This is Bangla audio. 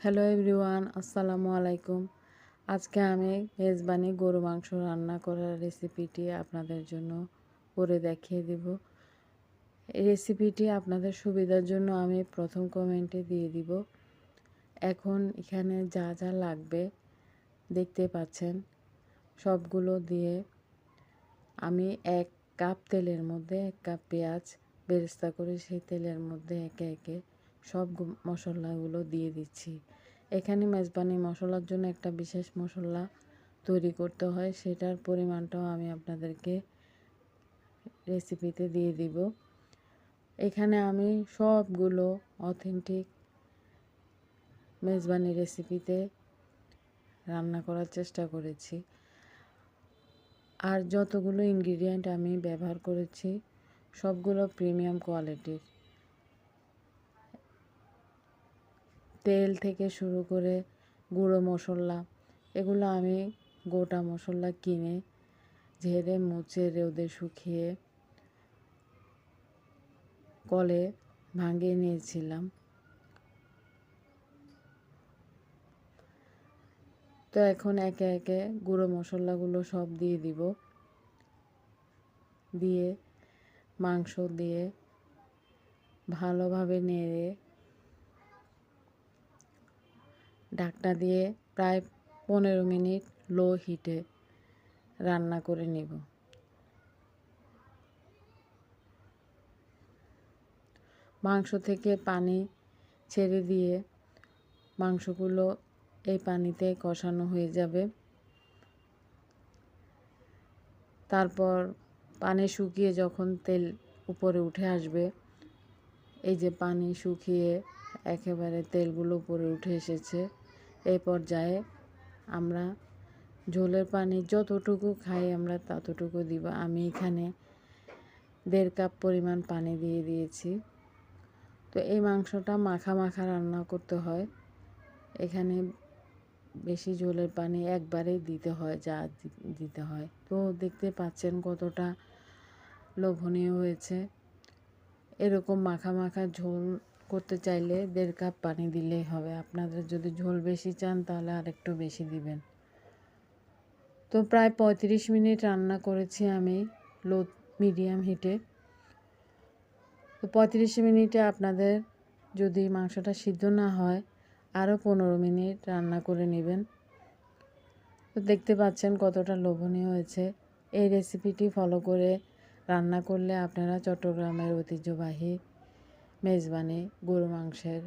হ্যালো এভরিওয়ান, আসসালামু আলাইকুম। আজকে আমি মেজবানি গরু মাংস রান্না করার রেসিপিটি আপনাদের জন্য করে দেখিয়ে দেব। এই রেসিপিটি আপনাদের সুবিধার জন্য আমি প্রথম কমেন্টে দিয়ে দিব। এখন এখানে যা যা লাগবে দেখতে পাচ্ছেন, সবগুলো দিয়ে আমি 1 কাপ তেলের মধ্যে 1 কাপ পেঁয়াজ বেরেস্তা করে সেই তেলের মধ্যে একে একে সব মশলাগুলো দিয়ে দিচ্ছি। এখানে মেজবানি মশলার জন্য একটা বিশেষ মশলা তৈরি করতে হয়, সেটার পরিমাণটাও আমি আপনাদেরকে রেসিপিতে দিয়ে দিব। এখানে আমি সবগুলো অথেন্টিক মেজবানি রেসিপিতে রান্না করার চেষ্টা করেছি। আর যতগুলো ইনগ্রিডিয়েন্ট আমি ব্যবহার করেছি সবগুলো প্রিমিয়াম কোয়ালিটির। তেল থেকে শুরু করে গুঁড়ো মশলা, এগুলো আমি গোটা মশলা কিনে ঝেড়ে মুছে রোদে শুকিয়ে কলে ভাঙিয়ে নিয়েছিলাম। তো এখন একে একে গুঁড়ো মশলাগুলো সব দিয়ে দিব। দিয়ে মাংস দিয়ে ভালোভাবে নেড়ে ঢাকনা দিয়ে প্রায় 15 মিনিট লো হিটে রান্না করে নেব। মাংস থেকে পানি ছেড়ে দিয়ে মাংসগুলো এই পানিতে কষানো হয়ে যাবে। তারপর পানি শুকিয়ে যখন তেল উপরে উঠে আসবে, এই যে পানি শুকিয়ে একেবারে তেলগুলো উপরে উঠে এসেছে, এই পর্যায়ে আমরা ঝোলের পানি যতটুকু খাই আমরা ততটুকু দিব। আমি এখানে 1.5 কাপ পরিমাণ পানি দিয়ে দিয়েছি। তো এই মাংসটা মাখা মাখা রান্না করতে হয়। এখানে বেশি ঝোলের পানি একবারেই দিতে হয়, যা দিতে হয়। তো দেখতে পাচ্ছেন কতটা লোভনীয় হয়েছে। এরকম মাখা মাখা ঝোল করতে চাইলে 1.5 কাপ পানি দিলেই হবে। আপনাদের যদি ঝোল বেশি চান তাহলে আরেকটু বেশি দিবেন। তো প্রায় 35 মিনিট রান্না করেছি আমি লো মিডিয়াম হিটে। তো 35 মিনিটে আপনাদের যদি মাংসটা সিদ্ধ না হয় আরও 15 মিনিট রান্না করে নেবেন। তো দেখতে পাচ্ছেন কতটা লোভনীয় হয়েছে। এই রেসিপিটি ফলো করে রান্না করলে আপনারা চট্টগ্রামের ঐতিহ্যবাহী মেজবানি গরু মাংসের